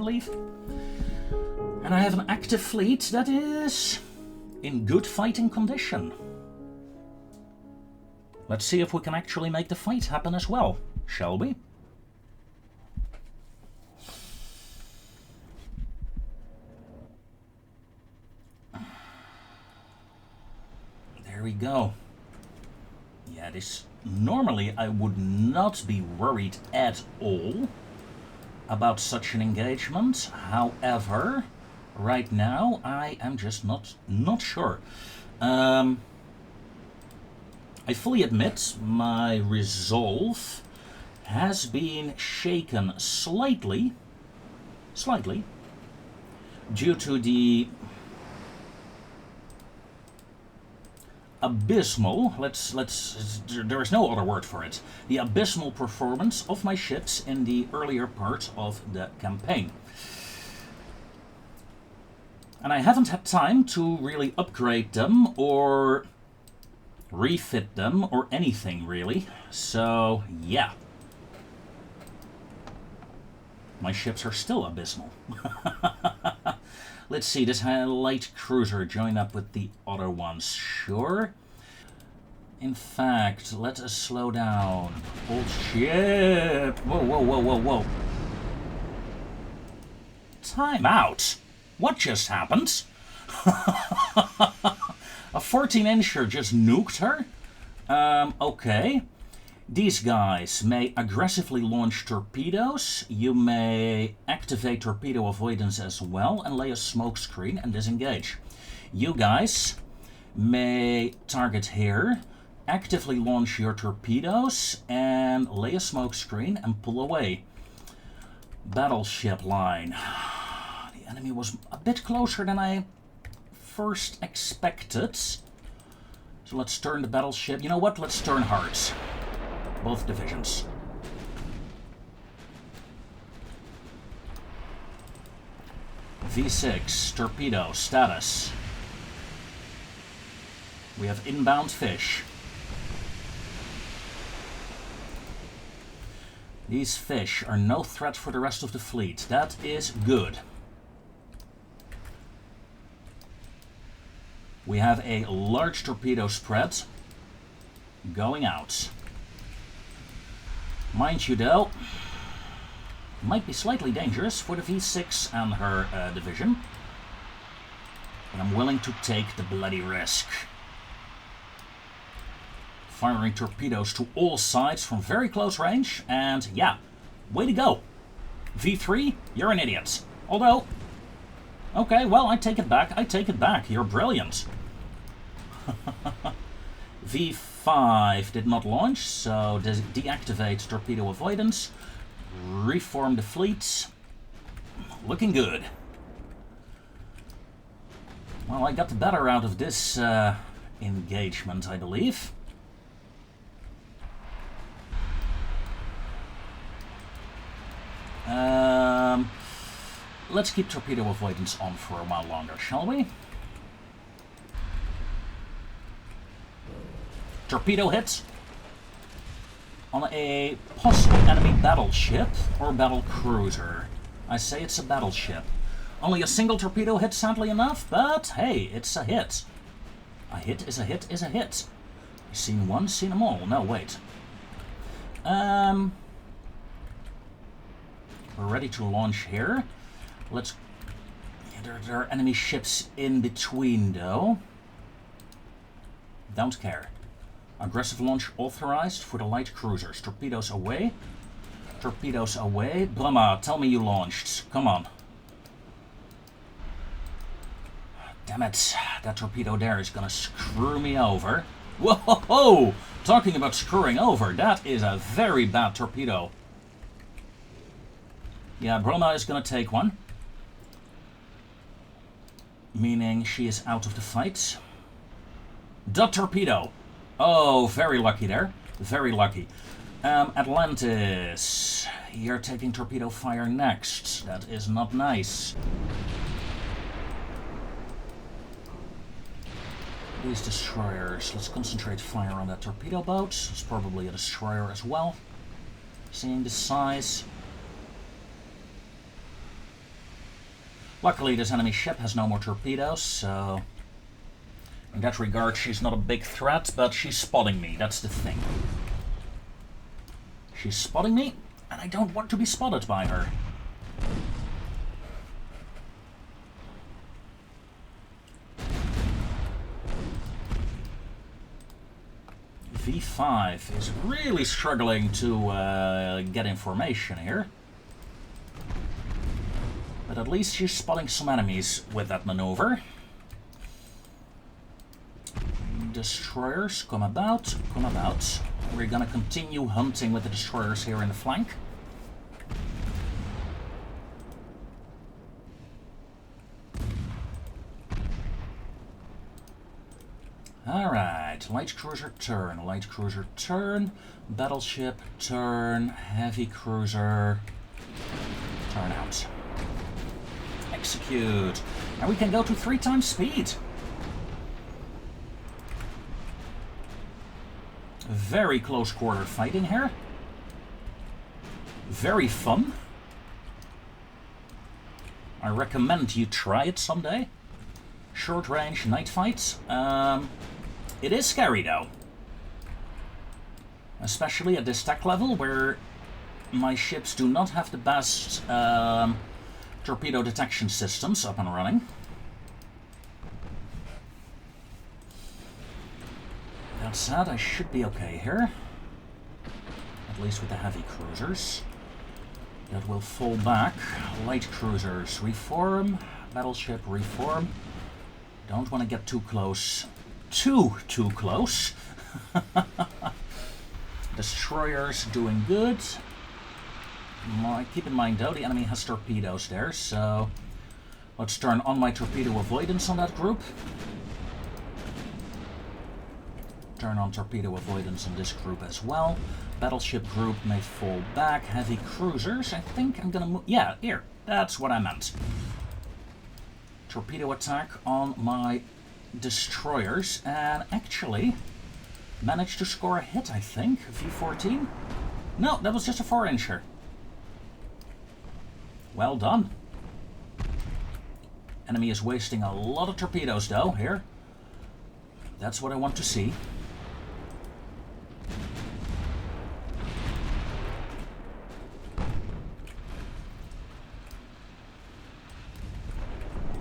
believe. And I have an active fleet that is in good fighting condition. Let's see if we can actually make the fight happen as well, shall we? There we go. Yeah, this... Normally I would not be worried at all about such an engagement. However, right now I am just not sure. I fully admit my resolve has been shaken slightly, due to the abysmal, there is no other word for it, the abysmal performance of my ships in the earlier part of the campaign. And I haven't had time to really upgrade them or refit them or anything really, so yeah. My ships are still abysmal. Let's see, this light cruiser join up with the other ones, sure. In fact, let us slow down. Old ship! Whoa, whoa, whoa, whoa, whoa. Time out! What just happened? A 14-incher just nuked her? Okay. These guys may aggressively launch torpedoes. You may activate torpedo avoidance as well and lay a smoke screen and disengage. You guys may target here, actively launch your torpedoes and lay a smoke screen and pull away. Battleship line. The enemy was a bit closer than I first expected. So let's turn the battleship. You know what? Let's turn hearts. Both divisions. V6, torpedo, status. We have inbound fish. These fish are no threat for the rest of the fleet. That is good. We have a large torpedo spread going out. Mind you though, might be slightly dangerous for the V6 and her division, but I'm willing to take the bloody risk. Firing torpedoes to all sides from very close range, and yeah, way to go. V3, you're an idiot. Although, okay, well, I take it back, you're brilliant. V5 did not launch, so deactivate torpedo avoidance, reform the fleet. Looking good. Well, I got the better out of this engagement, I believe. Let's keep torpedo avoidance on for a while longer, shall we? Torpedo hit on a possible enemy battleship or battle cruiser. I say it's a battleship. Only a single torpedo hit, sadly enough, but hey, it's a hit. A hit is a hit is a hit. Seen one, seen them all. No, wait. We're ready to launch here. Let's... There are enemy ships in between, though. Don't care. Aggressive launch authorized for the light cruisers. Torpedoes away. Torpedoes away. Brahma, tell me you launched. Come on. Damn it. That torpedo there is gonna screw me over. Whoa! Talking about screwing over, that is a very bad torpedo. Yeah, Brahma is gonna take one. Meaning she is out of the fight. The torpedo. Oh, very lucky there. Very lucky. Atlantis. You're taking torpedo fire next. That is not nice. These destroyers. Let's concentrate fire on that torpedo boat. It's probably a destroyer as well. Seeing the size. Luckily, this enemy ship has no more torpedoes, so in that regard, she's not a big threat, but she's spotting me. That's the thing. She's spotting me, and I don't want to be spotted by her. V5 is really struggling to get information here. But at least she's spotting some enemies with that maneuver. Destroyers, come about, come about. We're gonna continue hunting with the destroyers here in the flank. Alright, light cruiser turn, battleship turn, heavy cruiser turn out. Execute. And we can go to 3 times speed. Very close quarter fighting here. Very fun. I recommend you try it someday. Short range night fights. It is scary though. Especially at this tech level where my ships do not have the best torpedo detection systems up and running. That said, I should be okay here. At least with the heavy cruisers. That will fall back. Light cruisers reform. Battleship reform. Don't want to get too close. Too close. Destroyers doing good. Keep in mind though, the enemy has torpedoes there, so let's turn on my torpedo avoidance on that group. Turn on torpedo avoidance on this group as well. Battleship group may fall back. Heavy cruisers, I think I'm gonna move. Yeah, here, that's what I meant. Torpedo attack on my destroyers, and actually managed to score a hit, I think. V14? No, that was just a 4-incher. Well done. Enemy is wasting a lot of torpedoes though, here. That's what I want to see.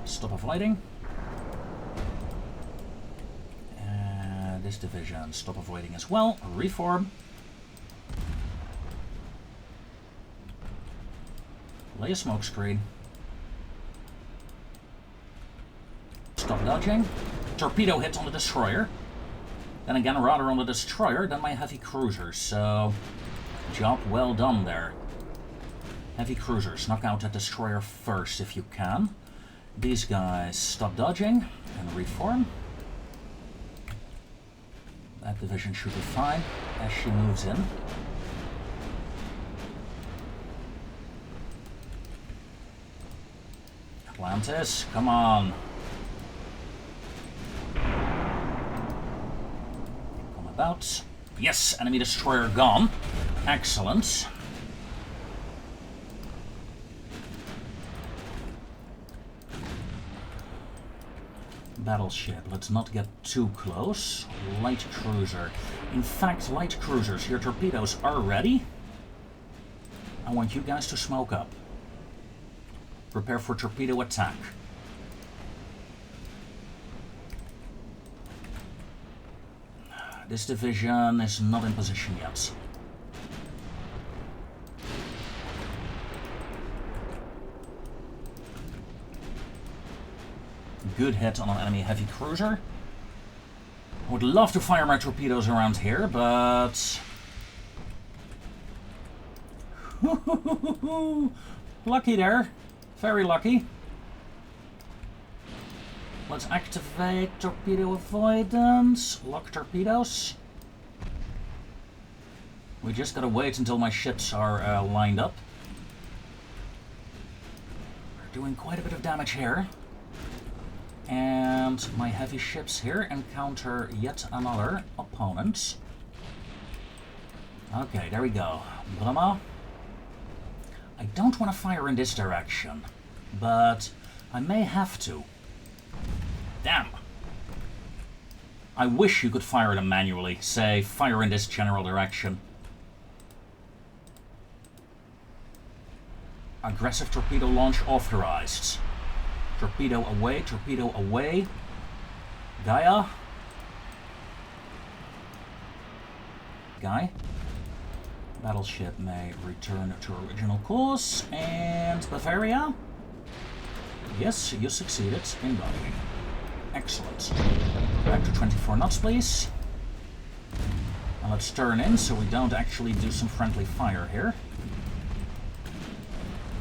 Stop avoiding. And this division, stop avoiding as well. Reform. Lay a smoke screen. Stop dodging. Torpedo hit on the destroyer. Then again, rather on the destroyer than my heavy cruisers. So, job well done there. Heavy cruisers, knock out that destroyer first if you can. These guys stop dodging and reform. That division should be fine as she moves in. Atlantis, come on. Come about. Yes, enemy destroyer gone. Excellent. Battleship, let's not get too close. Light cruiser. In fact, light cruisers, your torpedoes are ready. I want you guys to smoke up. Prepare for torpedo attack. This division is not in position yet. Good hit on an enemy heavy cruiser. I would love to fire my torpedoes around here, but... lucky there. Very lucky. Let's activate torpedo avoidance. Lock torpedoes. We just gotta wait until my ships are lined up. We're doing quite a bit of damage here. And my heavy ships here encounter yet another opponent. Okay, there we go. Brahma. I don't want to fire in this direction, but I may have to. Damn. I wish you could fire them manually. Say, fire in this general direction. Aggressive torpedo launch authorized. Torpedo away, torpedo away. Gaia. Guy. Battleship may return to original course. And Bavaria. Yes, you succeeded in docking. Excellent. Back to 24 knots, please. Now let's turn in so we don't actually do some friendly fire here.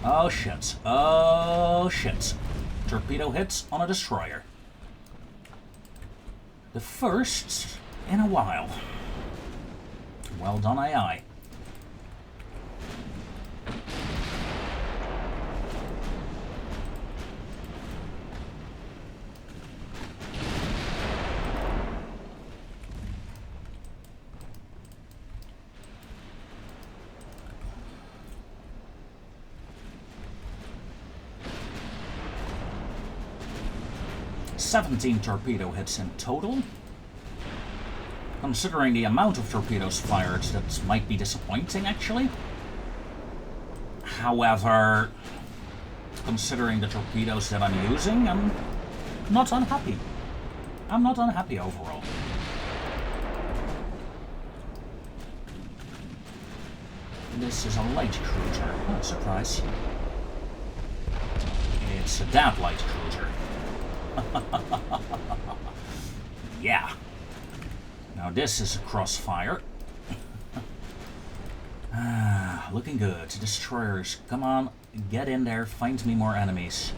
Oh shit. Oh shit. Torpedo hits on a destroyer. The first in a while. Well done, AI. "17 torpedo hits in total. Considering the amount of torpedoes fired, that might be disappointing, actually. However, considering the torpedoes that I'm using, I'm not unhappy. I'm not unhappy overall. This is a light cruiser. Oh, surprise. It's a damn light cruiser. Yeah. Now this is a crossfire. Looking good. Destroyers, come on, get in there, find me more enemies.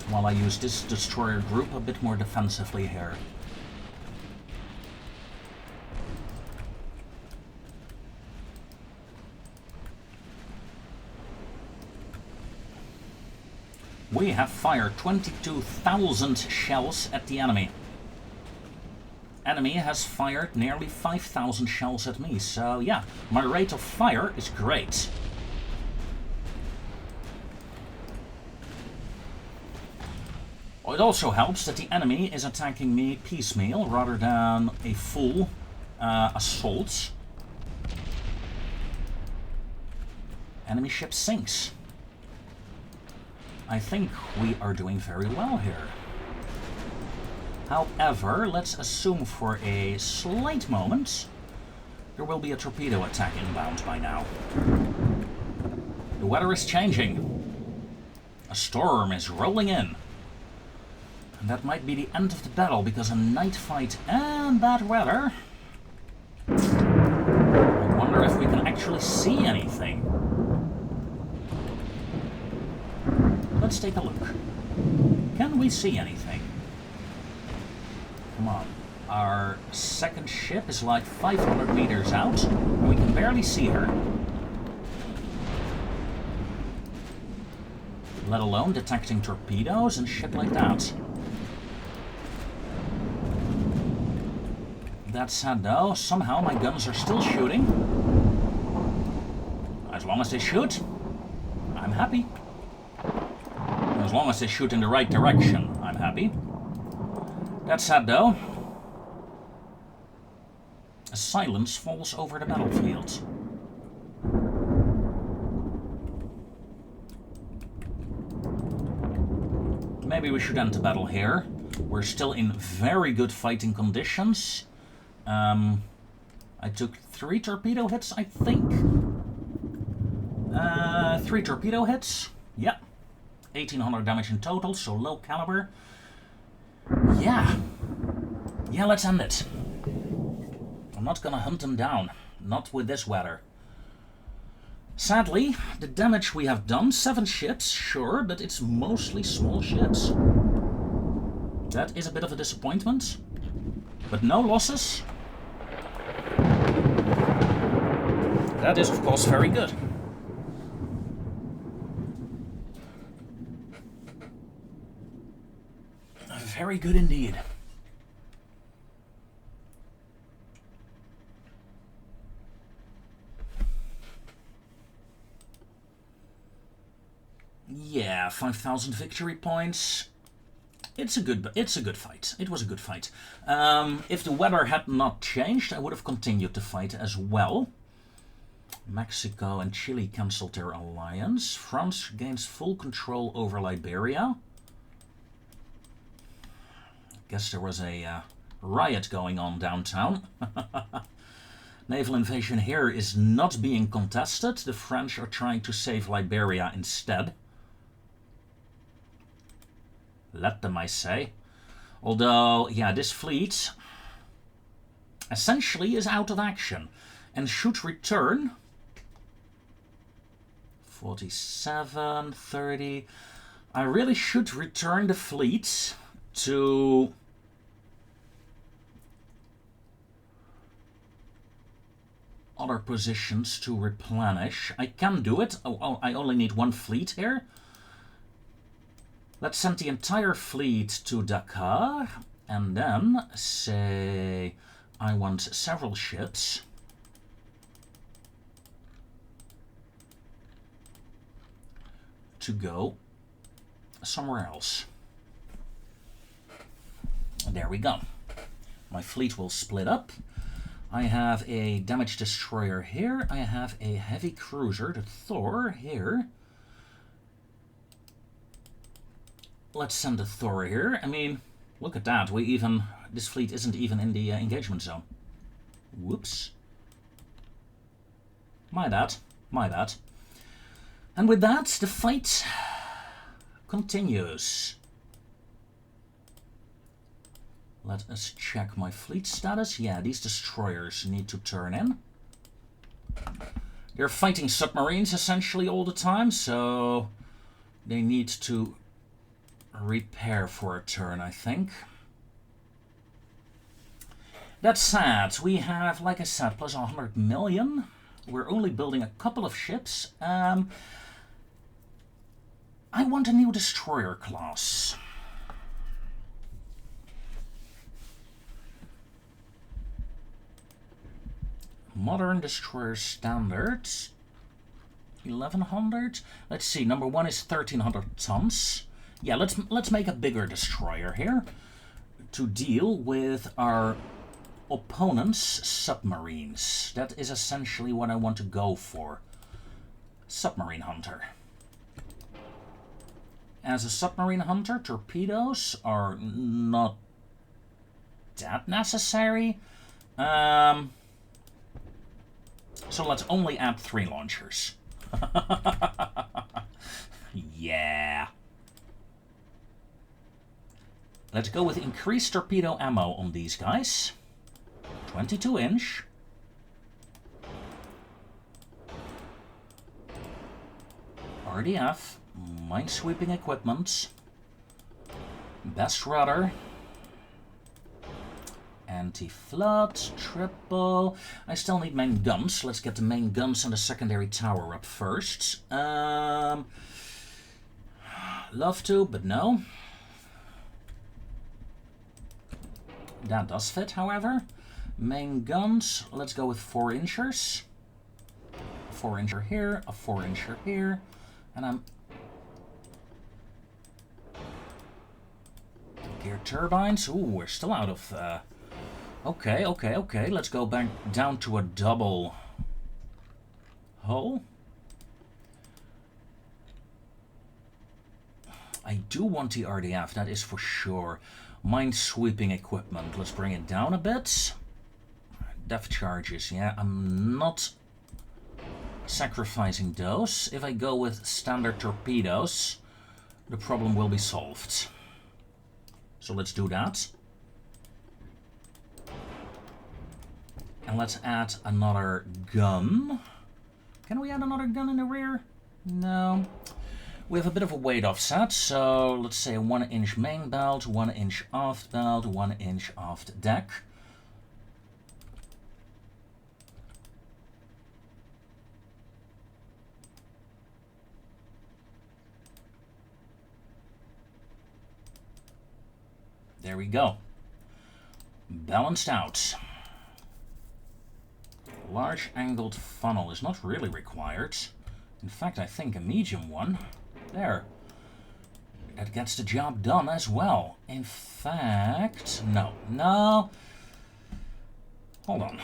While I use this destroyer group a bit more defensively here. We have fired 22,000 shells at the enemy. Enemy has fired nearly 5,000 shells at me, so yeah, my rate of fire is great. It also helps that the enemy is attacking me piecemeal rather than a full assault. Enemy ship sinks. I think we are doing very well here. However, let's assume for a slight moment there will be a torpedo attack inbound by now. The weather is changing. A storm is rolling in. And that might be the end of the battle, because a night fight and bad weather. I wonder if we can actually see anything. Let's take a look. Can we see anything? Come on. Our second ship is like 500 meters out, and we can barely see her. Let alone detecting torpedoes and shit like that. That said though, somehow my guns are still shooting. As long as they shoot, I'm happy. As long as they shoot in the right direction, I'm happy. That said though, a silence falls over the battlefield. Maybe we should end the battle here. We're still in very good fighting conditions. I took 3 torpedo hits, I think. 3 torpedo hits. Yep. 1,800 damage in total, so low caliber. Yeah. Yeah, let's end it. I'm not gonna hunt them down. Not with this weather. Sadly, the damage we have done, 7 ships, sure, but it's mostly small ships. That is a bit of a disappointment. But no losses. That is, of course, very good. Very good indeed. Yeah, Yeah, 5,000 victory points. It's a good fight. It was a good fight. If the weather had not changed, I would have continued to fight as well. Mexico and Chile cancelled their alliance. France gains full control over Liberia. Guess there was a riot going on downtown. Naval invasion here is not being contested. The French are trying to save Liberia instead. Let them, I say. Although, yeah, this fleet essentially is out of action and should return. 47, 30. I really should return the fleet to other positions to replenish. I can do it. Oh, I only need one fleet here. Let's send the entire fleet to Dakar, and then say I want several ships. To go somewhere else. There we go. My fleet will split up. I have a damage destroyer here. I have a heavy cruiser, the Thor, here. Let's send the Thor here. I mean, look at that. This fleet isn't even in the engagement zone. Whoops. My bad. My bad. And with that, the fight continues. Let us check my fleet status. Yeah, these destroyers need to turn in. They're fighting submarines essentially all the time, so they need to repair for a turn, I think. That's sad. We have, like I said, plus 100 million. We're only building a couple of ships. I want a new destroyer class. Modern destroyer standards. 1100. Let's see. Number one is 1300 tons. Yeah, let's make a bigger destroyer here to deal with our opponent's submarines. That is essentially what I want to go for. Submarine hunter. As a submarine hunter, torpedoes are not that necessary. So let's only add 3 launchers. Yeah. Let's go with increased torpedo ammo on these guys. 22 inch. RDF. Minesweeping equipment. Best rudder. Anti-flood. Triple. I still need main guns. Let's get the main guns and the secondary tower up first. Love to, but no. That does fit, however. Main guns, let's go with 4-inchers. A 4-incher here, a 4-incher here, and I'm... Gear turbines, ooh, we're still out of... Okay, let's go back down to a double hull. I do want the RDF, that is for sure. Minesweeping equipment, let's bring it down a bit. Depth charges, yeah, I'm not sacrificing those. If I go with standard torpedoes, the problem will be solved. So let's do that. And let's add another gun. Can we add another gun in the rear? No. We have a bit of a weight offset, so let's say a 1-inch main belt, 1-inch aft belt, 1-inch aft deck. There we go. Balanced out. Large angled funnel is not really required. In fact, I think a medium one. There. That gets the job done as well. In fact, no. Hold on.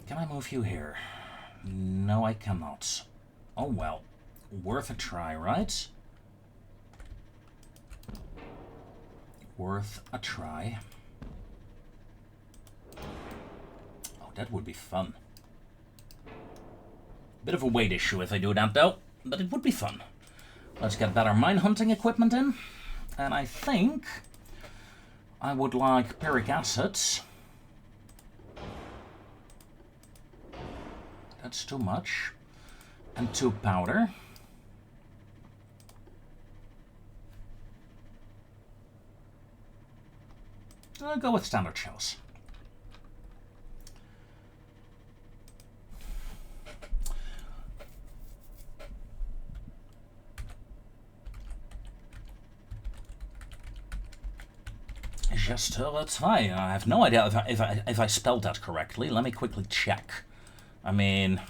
Can I move you here? No, I cannot. Oh well. Worth a try, right? Worth a try. Oh, that would be fun. Bit of a weight issue if I do that though, but it would be fun. Let's get better mine hunting equipment in. And I think I would like pyrrhic acid. That's too much. And 2 powder. I'll go with standard shells. Gesture 2. I have no idea if I spelled that correctly. Let me quickly check. I mean...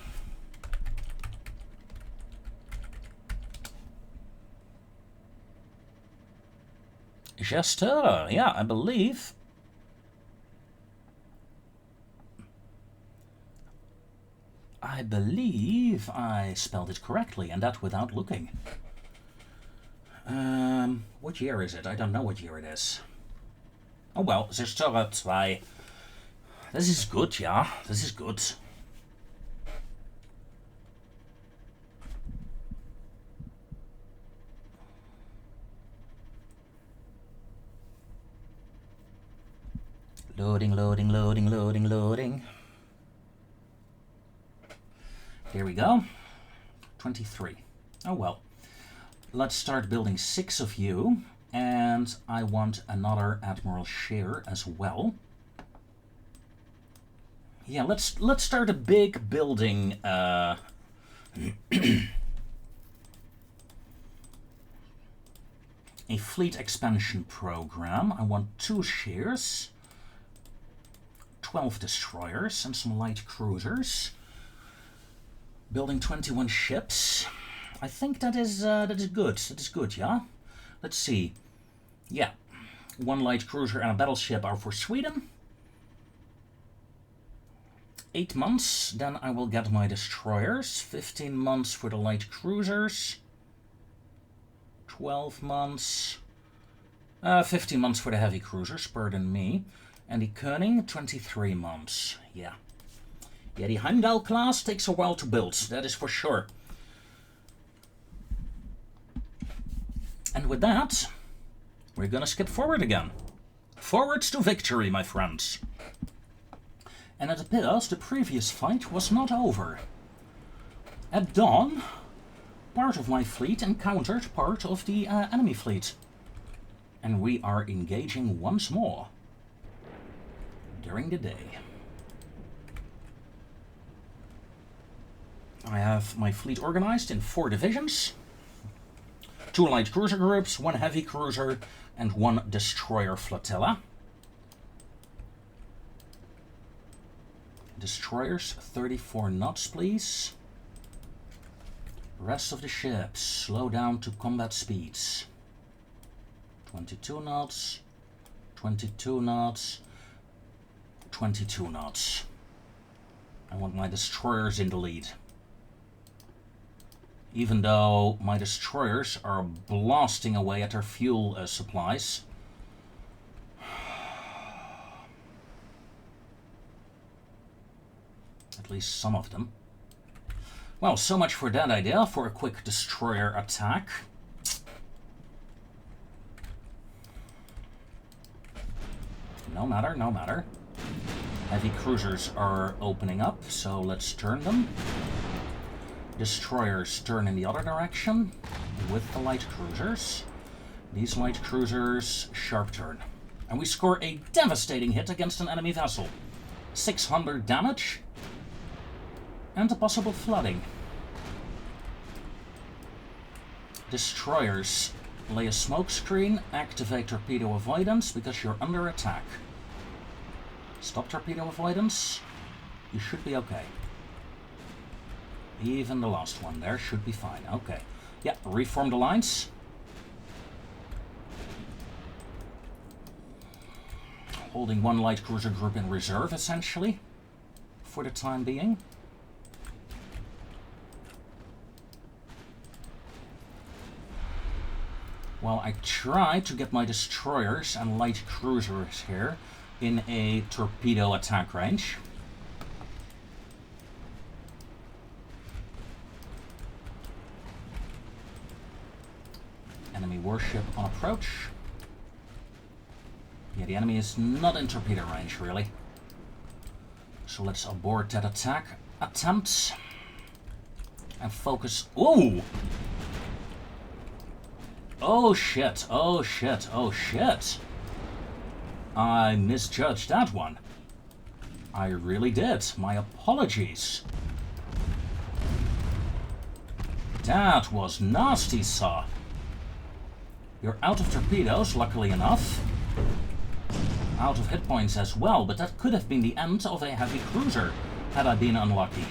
Gesture, yeah, I believe. I spelled it correctly, and that without looking. What year is it? I don't know what year it is. Oh well, Gesture 2. This is good, yeah. This is good. Loading. Here we go. 23. Oh well. Let's start building 6 of you. And I want another Admiral share as well. Yeah, let's start a big building a fleet expansion program. I want 2 shares, 12 destroyers and some light cruisers. Building 21 ships. I think that is good. That is good, yeah. Let's see. Yeah, 1 light cruiser and a battleship are for Sweden. 8 months, then I will get my destroyers. 15 months for the light cruisers. 12 months. 15 months for the heavy cruisers, pardon me. And the Koenig, 23 months. Yeah. Yeah, the Heimdall class takes a while to build, that is for sure. And with that, we're gonna skip forward again. Forwards to victory, my friends. And it appears the previous fight was not over. At dawn, part of my fleet encountered part of the enemy fleet. And we are engaging once more during the day. I have my fleet organized in 4 divisions. 2 light cruiser groups, 1 heavy cruiser, and 1 destroyer flotilla. Destroyers, 34 knots, please. Rest of the ships, slow down to combat speeds. 22 knots, 22 knots, 22 knots. I want my destroyers in the lead. Even though my destroyers are blasting away at their fuel supplies. At least some of them. Well, so much for that idea, for a quick destroyer attack. No matter, no matter. Heavy cruisers are opening up, so let's turn them. Destroyers turn in the other direction with the light cruisers. These light cruisers sharp turn. And we score a devastating hit against an enemy vessel. 600 damage and a possible flooding. Destroyers lay a smoke screen, activate torpedo avoidance because you're under attack. Stop torpedo avoidance. You should be okay. Even the last one there should be fine. Okay. Yeah, reform the lines. Holding one light cruiser group in reserve, essentially, for the time being. While I try to get my destroyers and light cruisers here in a torpedo attack range. Enemy warship on approach. Yeah, the enemy is not in torpedo range, really. So let's abort that attack attempt. And focus... Ooh! Oh shit, oh shit, oh shit. I misjudged that one. I really did. My apologies. That was nasty, sir. You're out of torpedoes, luckily enough. Out of hit points as well, but that could have been the end of a heavy cruiser, had I been unlucky.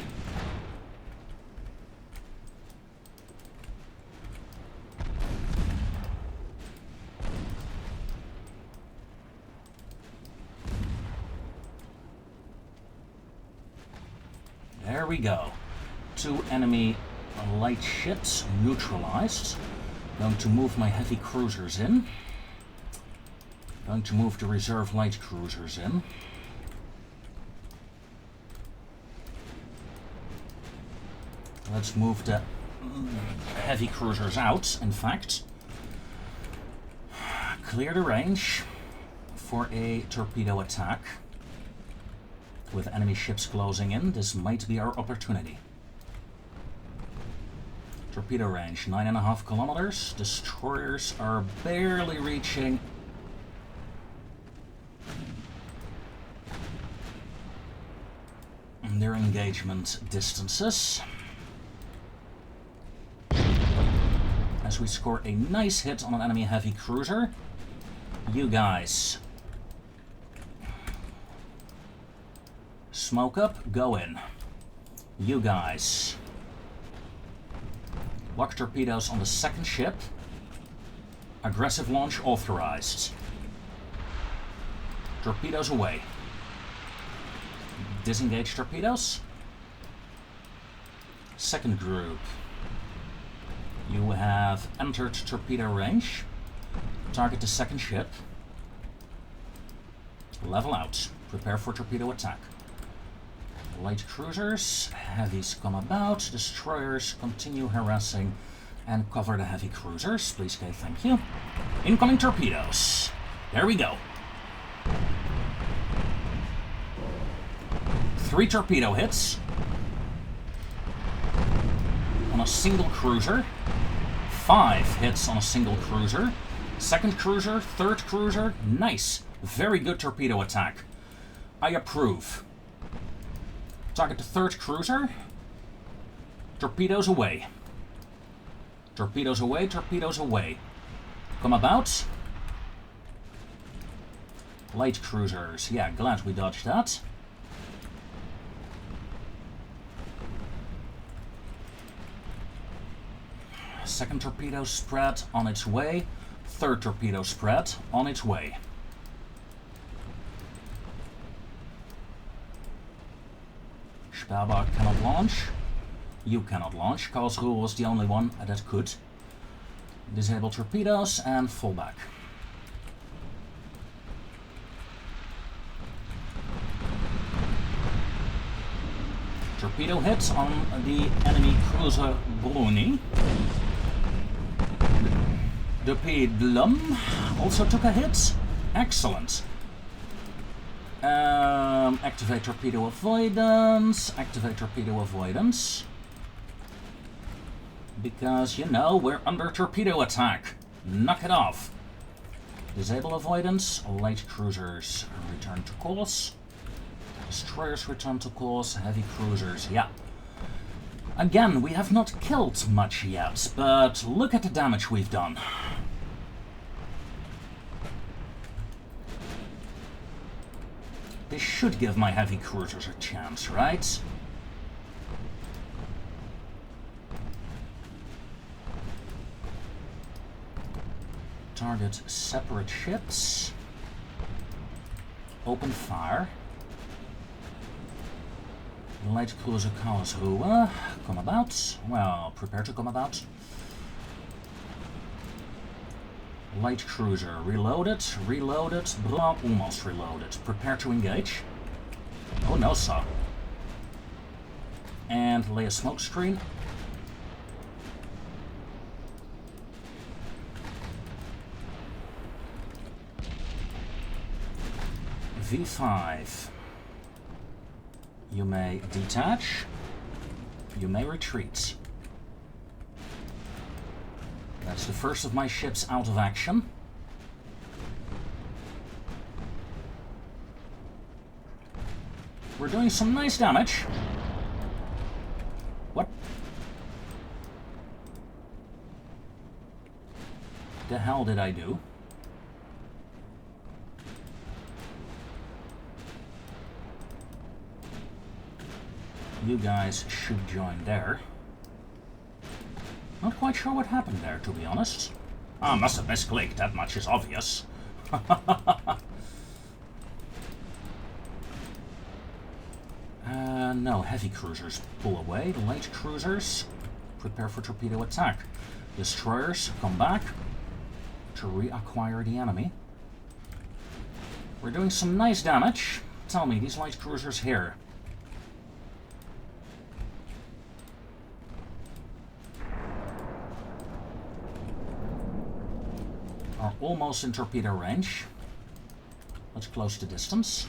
There we go. 2 enemy light ships neutralized. Going to move my heavy cruisers in. Going to move the reserve light cruisers in. Let's move the heavy cruisers out, in fact. Clear the range for a torpedo attack. With enemy ships closing in, this might be our opportunity. Torpedo range, 9.5 kilometers. Destroyers are barely reaching their engagement distances. As we score a nice hit on an enemy heavy cruiser. You guys. Smoke up, go in. You guys. Lock torpedoes on the second ship. Aggressive launch authorized. Torpedoes away. Disengage torpedoes. Second group. You have entered torpedo range. Target the second ship. Level out. Prepare for torpedo attack. Light cruisers, heavies come about, destroyers continue harassing and cover the heavy cruisers. Please, okay, thank you. Incoming torpedoes. There we go. 3 torpedo hits on a single cruiser. 5 hits on a single cruiser. Second cruiser, third cruiser. Nice. Very good torpedo attack. I approve. Target the third cruiser. Torpedoes away. Torpedoes away, torpedoes away. Come about. Light cruisers. Yeah, glad we dodged that. Second torpedo spread on its way. Third torpedo spread on its way. Stabach cannot launch. You cannot launch. Karlsruhe was the only one that could. Disable torpedoes and fall back. Torpedo hit on the enemy cruiser Bruni. The Pedlum also took a hit. Excellent. Activate torpedo avoidance. Activate torpedo avoidance. Because, you know, we're under torpedo attack. Knock it off. Disable avoidance. Light cruisers return to course. Destroyers return to course. Heavy cruisers, yeah. Again, we have not killed much yet, but look at the damage we've done. This should give my heavy cruisers a chance, right? Target separate ships. Open fire. Light cruiser Karlsruhe. Come about. Well, prepare to come about. Light cruiser. Reloaded. Reloaded. Blah, almost reloaded. Prepare to engage. Oh no, sir. And lay a smoke screen. V5. You may detach. You may retreat. That's the first of my ships out of action. We're doing some nice damage. What the hell did I do? You guys should join there. Not quite sure what happened there, to be honest. I must have misclicked, that much is obvious. No, heavy cruisers pull away. The light cruisers prepare for torpedo attack. Destroyers come back to reacquire the enemy. We're doing some nice damage. Tell me, these light cruisers here. Are almost in torpedo range. Let's close the distance.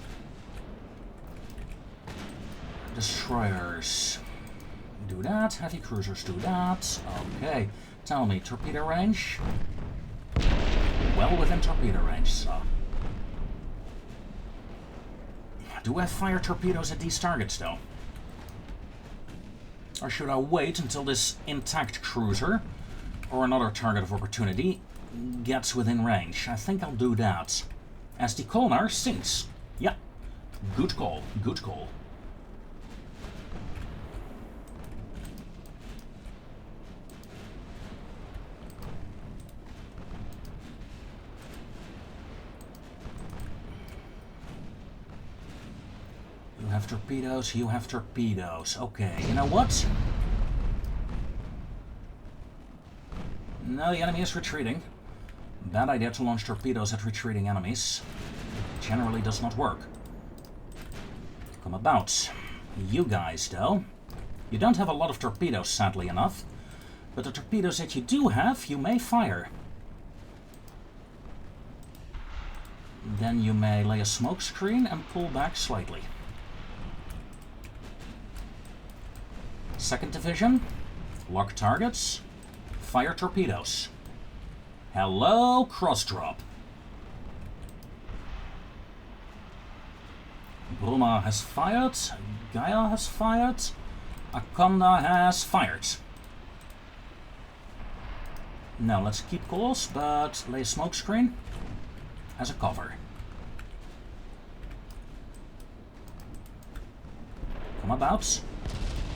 Destroyers do that, heavy cruisers do that. Okay, tell me, torpedo range? Well within torpedo range, so. Do I fire torpedoes at these targets, though? Or should I wait until this intact cruiser, or another target of opportunity, gets within range? I think I'll do that. As the Kolnar sinks. Yeah, good call, good call. You have torpedoes, you have torpedoes. Okay, you know what? No, the enemy is retreating. Bad idea to launch torpedoes at retreating enemies. Generally does not work. Come about. You guys, though. You don't have a lot of torpedoes, sadly enough. But the torpedoes that you do have, you may fire. Then you may lay a smoke screen and pull back slightly. Second division, lock targets, fire torpedoes. Hello, cross drop. Bruma has fired, Gaia has fired, Akanda has fired. Now let's keep course, but lay a smoke screen as a cover. Come about.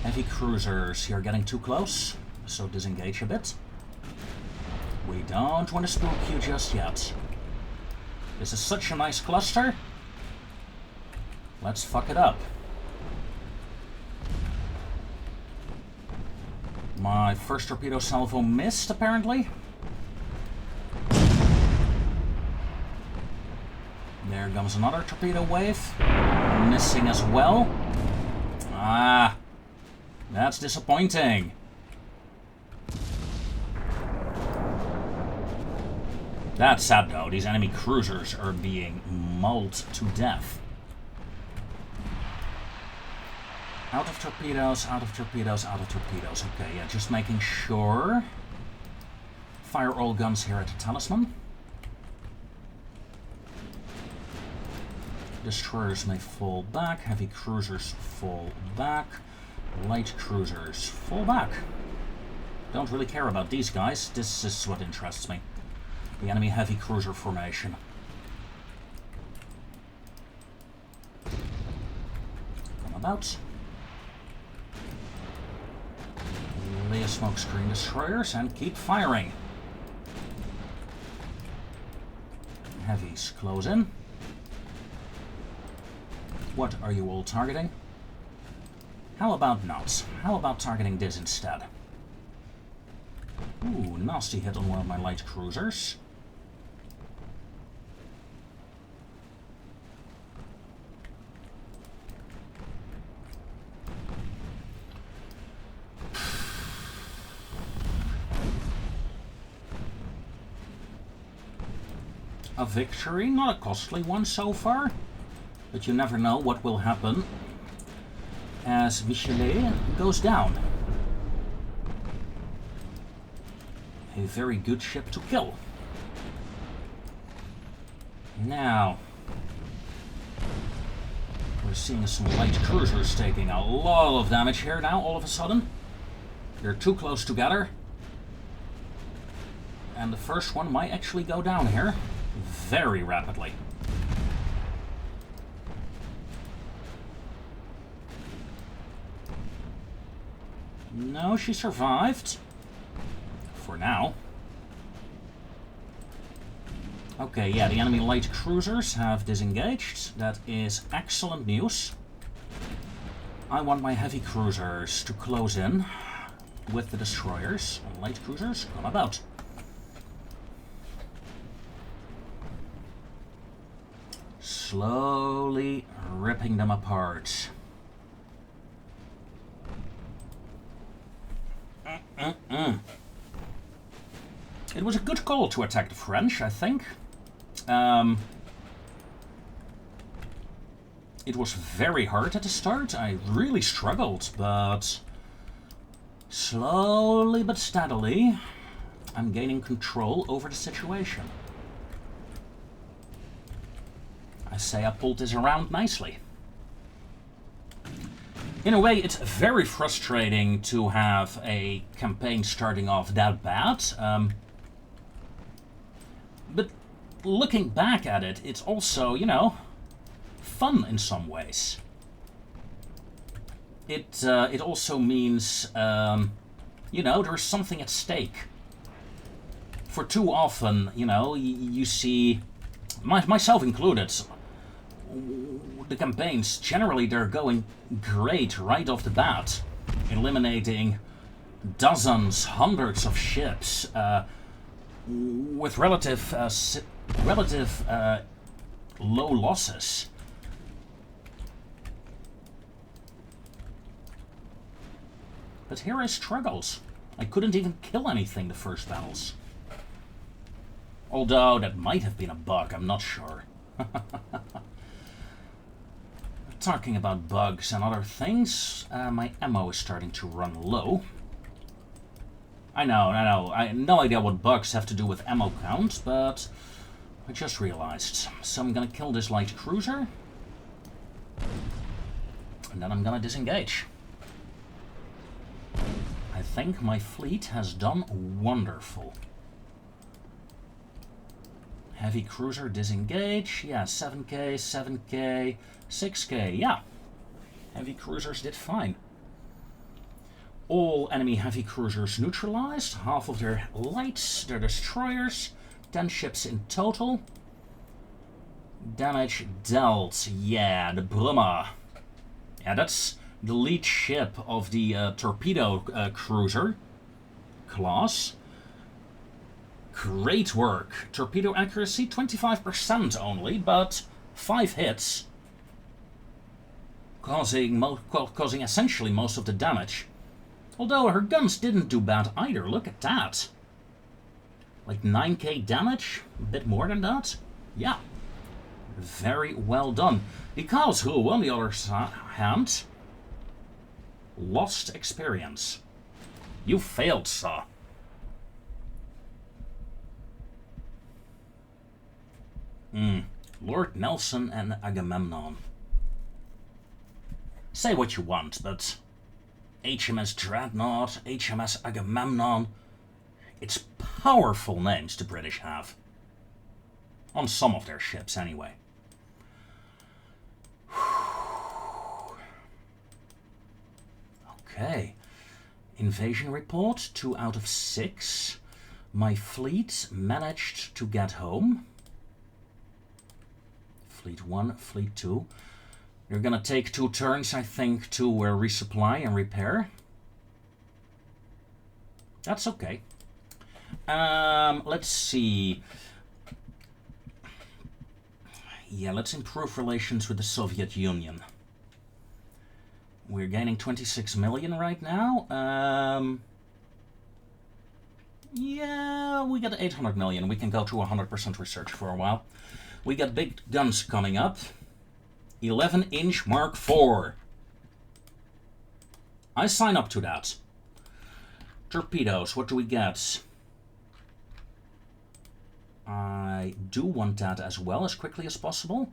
Heavy cruisers, you're getting too close, so disengage a bit. We don't want to spook you just yet. This is such a nice cluster. Let's fuck it up. My first torpedo salvo missed, apparently. There comes another torpedo wave. Missing as well. Ah. That's disappointing. That's sad though, these enemy cruisers are being mauled to death. Out of torpedoes, out of torpedoes, out of torpedoes. Okay, yeah, just making sure. Fire all guns here at the Talisman. Destroyers may fall back, heavy cruisers fall back. Light cruisers, fall back. Don't really care about these guys. This is what interests me. The enemy heavy cruiser formation. Come about. Lay a smoke screen destroyers and keep firing. Heavies close in. What are you all targeting? How about not? How about targeting this instead? Ooh, nasty hit on one of my light cruisers. A victory, not a costly one so far, but you never know what will happen as Michelet goes down. A very good ship to kill. Now, we're seeing some light cruisers taking a lot of damage here now, all of a sudden. They're too close together. And the first one might actually go down here very rapidly. No, she survived. For now. Okay, yeah, the enemy light cruisers have disengaged. That is excellent news. I want my heavy cruisers to close in with the destroyers. Light cruisers, come about. Slowly ripping them apart. It was a good call to attack the French, I think. It was very hard at the start. I really struggled, but slowly but steadily, I'm gaining control over the situation. I say I pulled this around nicely. In a way, it's very frustrating to have a campaign starting off that bad. But looking back at it, it's also, you know, fun in some ways. It also means, you know, there's something at stake. For too often, you know, you see, myself included, the campaigns, generally they're going great right off the bat, eliminating dozens, hundreds of ships with relative low losses. But here I struggled. I couldn't even kill anything the first battles. Although that might have been a bug, I'm not sure. Talking about bugs and other things, my ammo is starting to run low. I know, I have no idea what bugs have to do with ammo count, but I just realized. So I'm gonna kill this light cruiser, and then I'm gonna disengage. I think my fleet has done wonderful. Heavy cruiser disengage, yeah, 7k, 7k, 6k, yeah. Heavy cruisers did fine. All enemy heavy cruisers neutralized, half of their lights, their destroyers, 10 ships in total. Damage dealt, yeah, the Brumma. Yeah, that's the lead ship of the torpedo cruiser class. Great work. Torpedo accuracy 25% only, but 5 hits, causing essentially most of the damage. Although her guns didn't do bad either, look at that. Like 9k damage, a bit more than that. Yeah, very well done. Because who, on the other hand, lost experience. You failed, sir. Lord Nelson and Agamemnon. Say what you want, but HMS Dreadnought, HMS Agamemnon, it's powerful names the British have. On some of their ships, anyway. Okay. Invasion report, 2 out of 6. My fleet managed to get home. Fleet 1, Fleet 2. You're gonna take 2 turns, I think, to resupply and repair. That's okay. Let's see. Yeah, let's improve relations with the Soviet Union. We're gaining 26 million right now. Yeah, we got 800 million. We can go to 100% research for a while. We got big guns coming up. 11-inch Mark IV. I sign up to that. Torpedoes, what do we get? I do want that as well, as quickly as possible.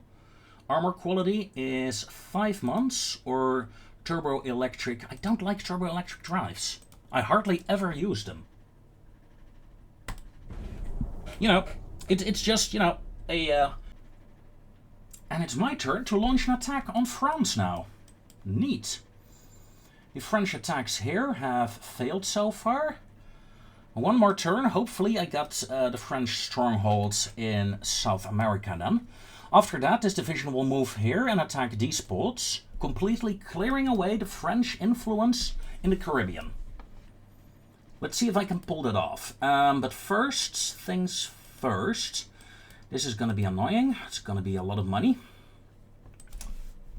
Armor quality is 5 months, or turbo electric. I don't like turbo electric drives. I hardly ever use them. You know, it's just, you know, and it's my turn to launch an attack on France now. Neat. The French attacks here have failed so far. One more turn, hopefully I got the French strongholds in South America then. After that, this division will move here and attack these ports, completely clearing away the French influence in the Caribbean. Let's see if I can pull that off. But first things first. This is going to be annoying. It's going to be a lot of money.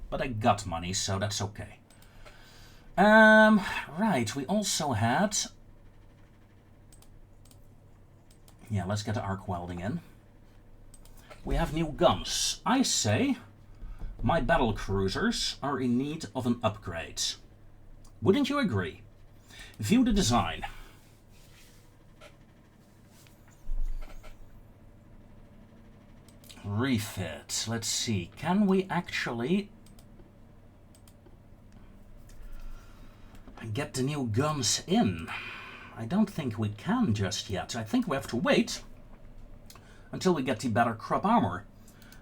But I got money, so that's okay. Right, we also had... Yeah, let's get the arc welding in. We have new guns. I say my battle cruisers are in need of an upgrade. Wouldn't you agree? View the design. Refit. Let's see. Can we actually get the new guns in? I don't think we can just yet. I think we have to wait until we get the better crop armor.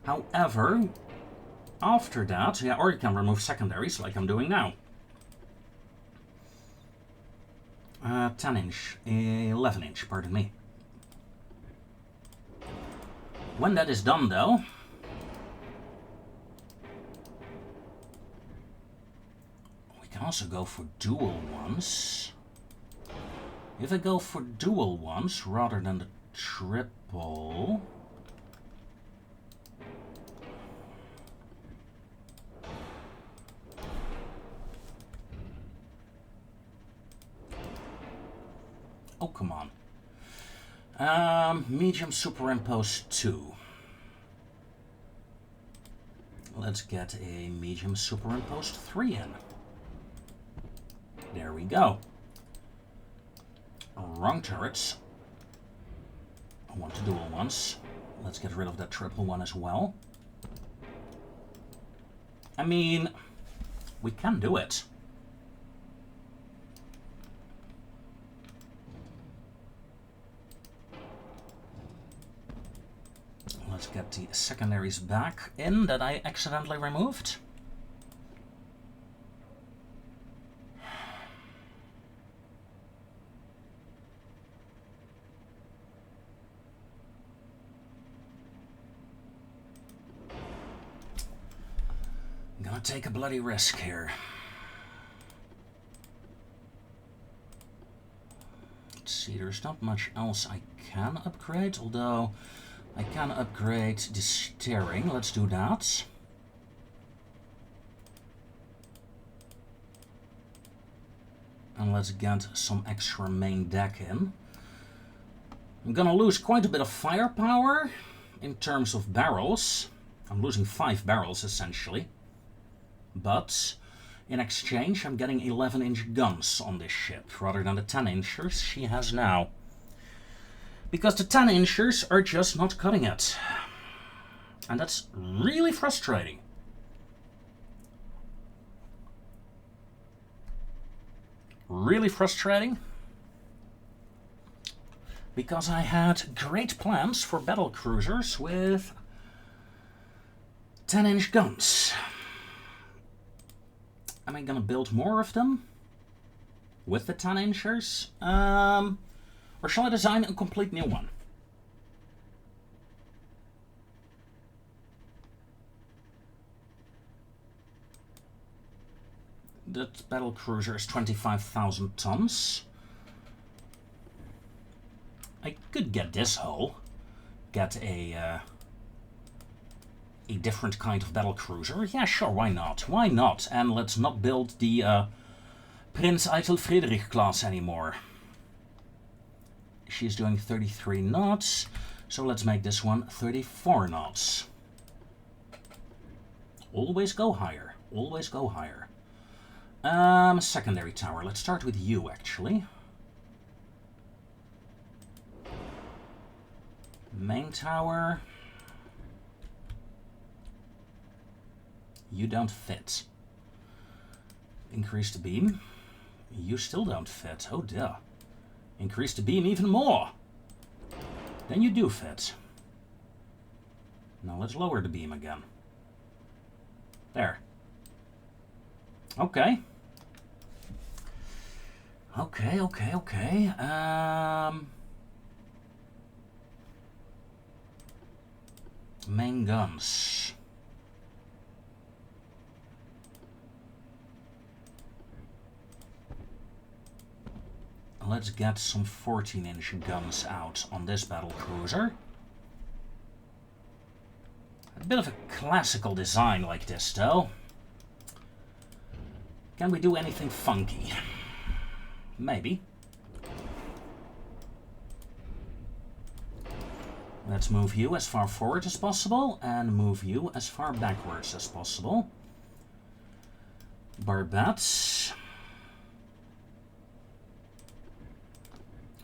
However, after that, yeah, or you can remove secondaries like I'm doing now. 10-inch, 11-inch, pardon me. When that is done, though, we can also go for dual ones. If I go for dual ones rather than the triple... Oh, come on. Medium superimposed 2. Let's get a medium superimposed 3 in. There we go. Wrong turrets. I want the dual ones. Let's get rid of that triple one as well. I mean, we can do it. Let's get the secondaries back in that I accidentally removed. I'm gonna take a bloody risk here. Let's see, there's not much else I can upgrade, although I can upgrade the steering. Let's do that. And let's get some extra main deck in. I'm gonna lose quite a bit of firepower in terms of barrels. I'm losing 5 barrels essentially. But in exchange I'm getting 11-inch guns on this ship rather than the 10-inchers she has now. Because the 10-inchers are just not cutting it. And that's really frustrating. Really frustrating. Because I had great plans for battle cruisers with 10-inch guns. Am I gonna build more of them? With the 10-inchers? Or shall I design a complete new one? that battle cruiser is 25,000 tons. I could get this hull. Get a different kind of battle cruiser. Yeah, sure, why not? Why not? And let's not build the Prince Eitel Friedrich class anymore. She's doing 33 knots, so let's make this one 34 knots. Always go higher. Always go higher. Secondary tower. Let's start with you, actually. Main tower. You don't fit. Increase the beam. You still don't fit. Oh dear. Increase the beam even more. Then you do fit. Now let's lower the beam again. There. Okay. Okay. Main guns. Let's get some 14-inch guns out on this battle cruiser. A bit of a classical design like this, though. Can we do anything funky? Maybe. Let's move you as far forward as possible and move you as far backwards as possible. Barbettes.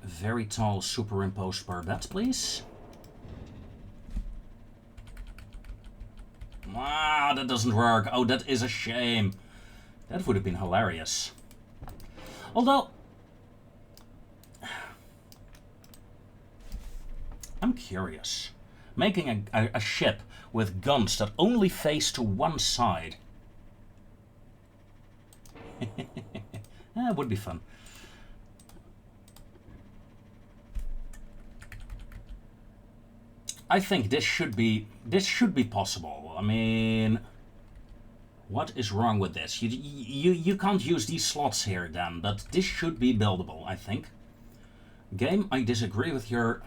Very tall superimposed barbette, please. Ah, that doesn't work. Oh, that is a shame. That would have been hilarious. Although, I'm curious. Making a ship with guns that only face to one side. It would be fun. I think this should be possible. I mean, what is wrong with this? You can't use these slots here then, but this should be buildable, I think. Game, I disagree with your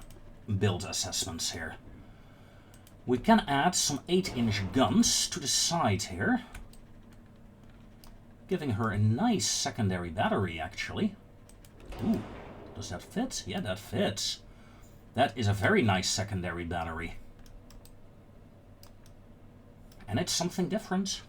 build assessments here. We can add some 8-inch guns to the side here, giving her a nice secondary battery, actually. Ooh, does that fit? Yeah, that fits. That is a very nice secondary battery. And it's something different.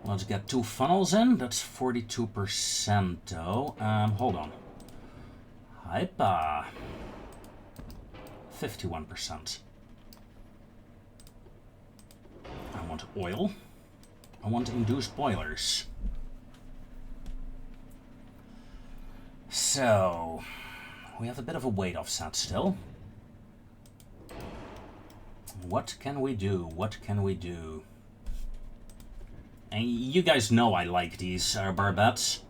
Let's get 2 funnels in. That's 42% though. Hold on. Hypa. 51%. I want oil. I want induced boilers. So, we have a bit of a weight offset still. What can we do? What can we do? And you guys know I like these barbettes.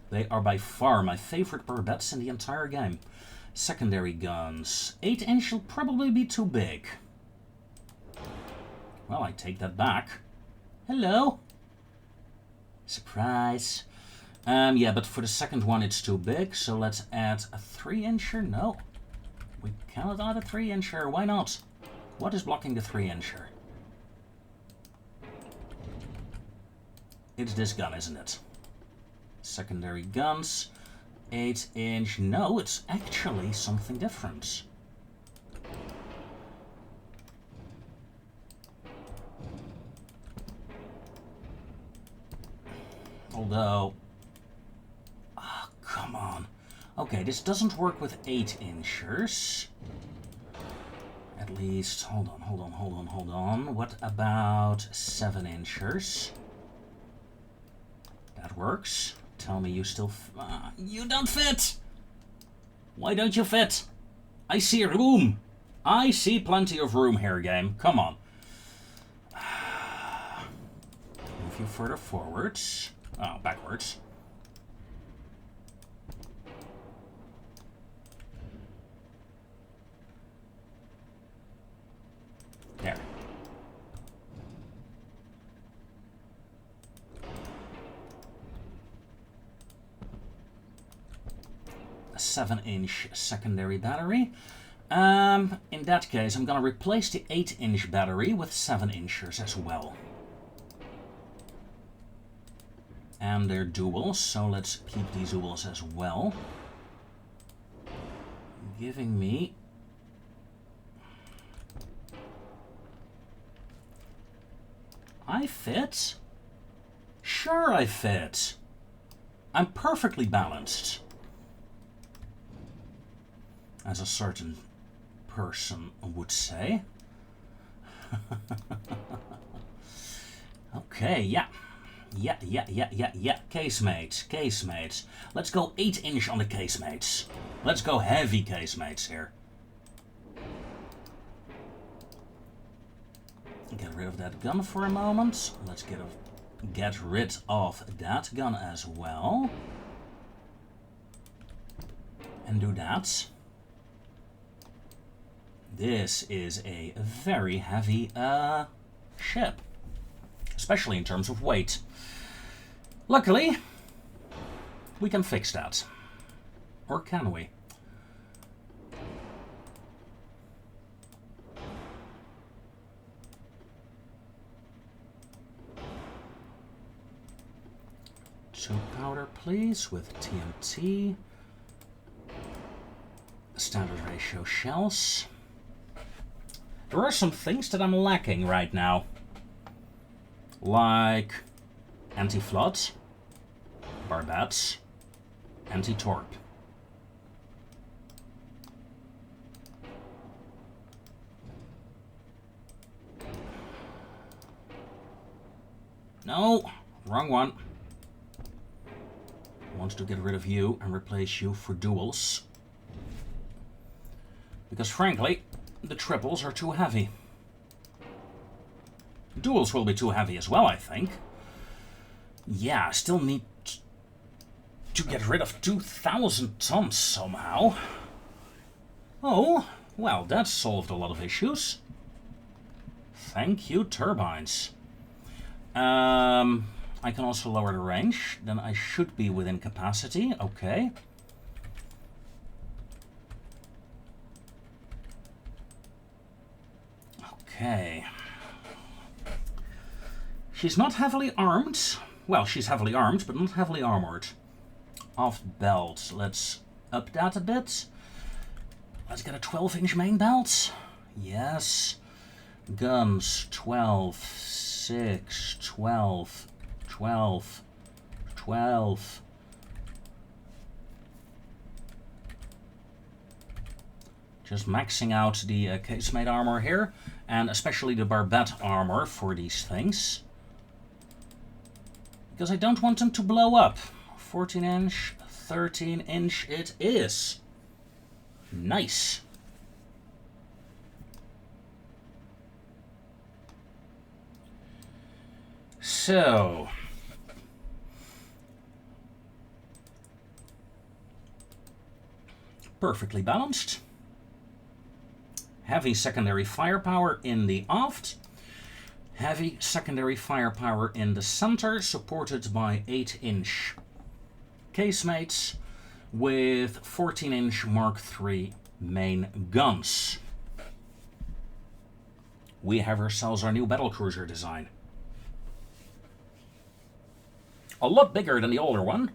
They are by far my favorite barbettes in the entire game. Secondary guns. 8-inch will probably be too big. Well, I take that back. Hello. Surprise. Yeah, but for the second one it's too big, so let's add a 3-incher. No, we cannot add a 3-incher. Why not? What is blocking the 3-incher? It's this gun, isn't it? Secondary guns. 8-inch. No, it's actually something different. Although, oh, come on. Okay, this doesn't work with 8-inchers. At least, hold on. What about 7-inchers? That works. Tell me you still... you don't fit! Why don't you fit? I see room. I see plenty of room here, game. Come on. Move you further forwards. Oh, backwards. a 7-inch secondary battery. In that case, I'm gonna replace the 8-inch battery with 7-inchers as well. And they're duals, so let's keep these duals as well. Giving me... I fit? Sure I fit. I'm perfectly balanced. As a certain person would say. Okay, yeah. Yeah. Casemates. Let's go 8-inch on the casemates. Let's go heavy casemates here. Get rid of that gun for a moment. Let's get rid of that gun as well. And do that. This is a very heavy ship. Especially in terms of weight. Luckily, we can fix that. Or can we? Two powder, please, with TNT. Standard ratio shells. There are some things that I'm lacking right now. Like anti-flood, barbettes, anti-torp. No, wrong one. I want to get rid of you and replace you for duals. Because frankly, the triples are too heavy. Duals will be too heavy as well, I think. Yeah, I still need to get rid of 2,000 tons somehow. Oh, well, that solved a lot of issues. Thank you, turbines. I can also lower the range. Then I should be within capacity. Okay. Okay. She's not heavily armed. Well, she's heavily armed, but not heavily armored. Off belt. Let's up that a bit. Let's get a 12-inch main belt. Yes. Guns. 12, 6, 12, 12, 12. Just maxing out the casemate armor here. And especially the barbette armor for these things. Because I don't want them to blow up. 14-inch, 13-inch it is. Nice. So... perfectly balanced. Heavy secondary firepower in the aft. Heavy secondary firepower in the center, supported by 8-inch casemates with 14-inch Mark III main guns. We have ourselves our new battlecruiser design. A lot bigger than the older one.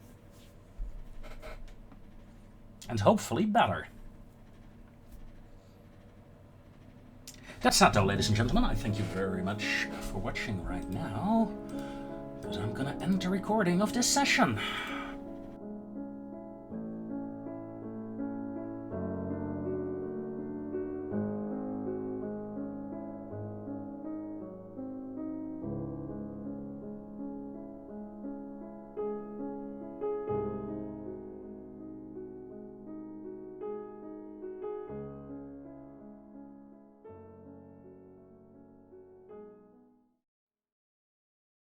And hopefully better. That's that though, ladies and gentlemen. I thank you very much for watching right now. Because I'm gonna end the recording of this session.